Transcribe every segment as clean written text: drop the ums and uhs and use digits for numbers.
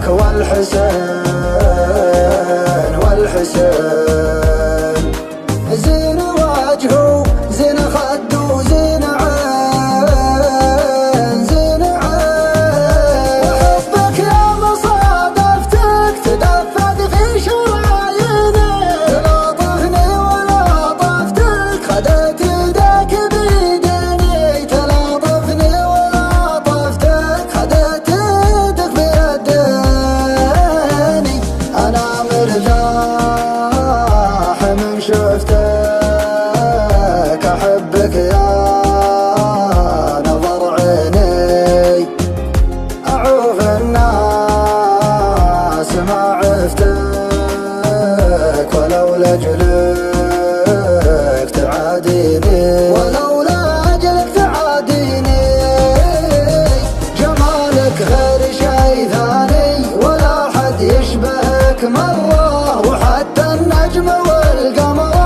جمالك والحسين زين وجهه زين خده زين عين زين عين وحبك يا مصادفتك تدفق في شراييني تلاطفني ولطفتك خدت يدك بيديني تلاطفني ولطفتك خدت يدك بيديني أنا مرتاح من شفتك أحبك يا نظر عيني أعوف الناس ما عفتك ولولا أجلك تعاديني ولولا أجلك تعاديني جمالك غير شي ثاني ولا حد يشبهك مرة وحتى النجم والقمر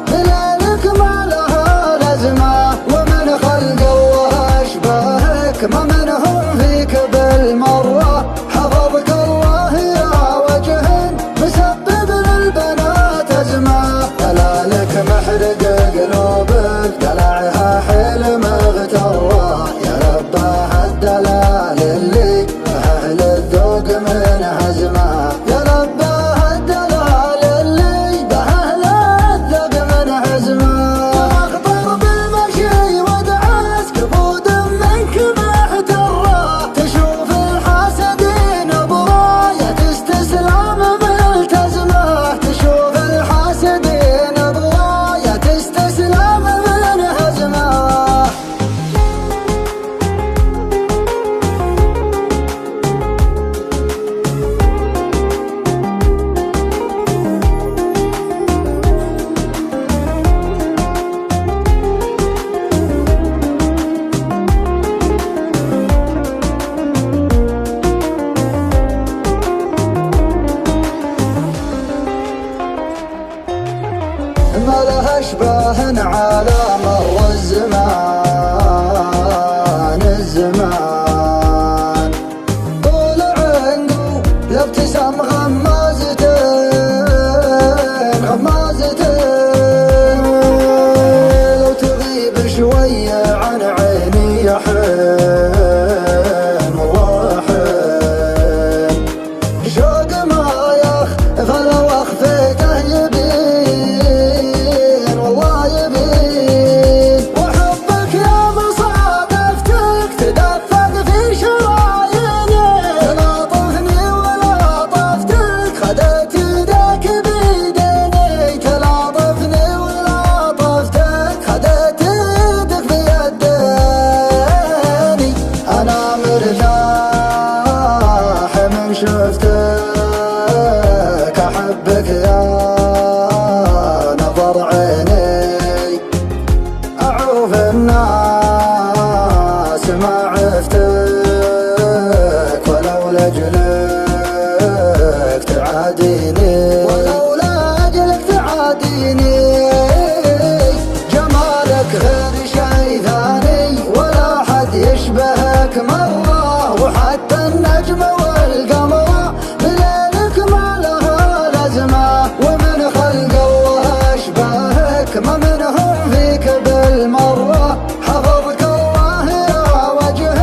بليلك ما لها لازمة ومن خلق الله أشبهك ما منهم فيك بالمرة حفظك الله يا وجه مسبب للبنات أزمة دلالك محرق قلوبك دلعها حيل مغترة يا رباه الدلال اللي أهل الذوق من هزمه يا رباه الدلال اللي بأهل الذوق من هزمه أخطر بالمشي ودعس كبود منك محترة تشوف الحاسدين براية استسلام ملتزمة تشوف الحاسدين براية استسلام من هزمه ما لها اشباه على مر الزمان طول عنده الابتسام غمازتين لو تغيب شوية عن عيني يا حين والله حين شوق ما يغفل وخفيته يبين والله يبين وحبك يا مصادفتك تدفق في شراييني تلاطفني ولطفتك خدت يدك بيديني تلاطفني ولطفتك خدت يدك بيديني أنا مرتاح من شفتك أحبك يا نظر عيني أعوف الناس ما عفتك ولولا أجلك تعاديني ولولا أجلك تعاديني جمالك غير شي ثاني ولا حد يشبهك مرة وحتى النجم والقمر بليلك ما لها لازمة ومن خلق الله أشبهك ما منهم فيك بالمرة حفظك الله يا وجه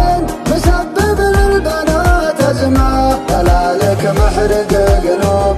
مسبب للبنات أزمة دلالك محرق قلوب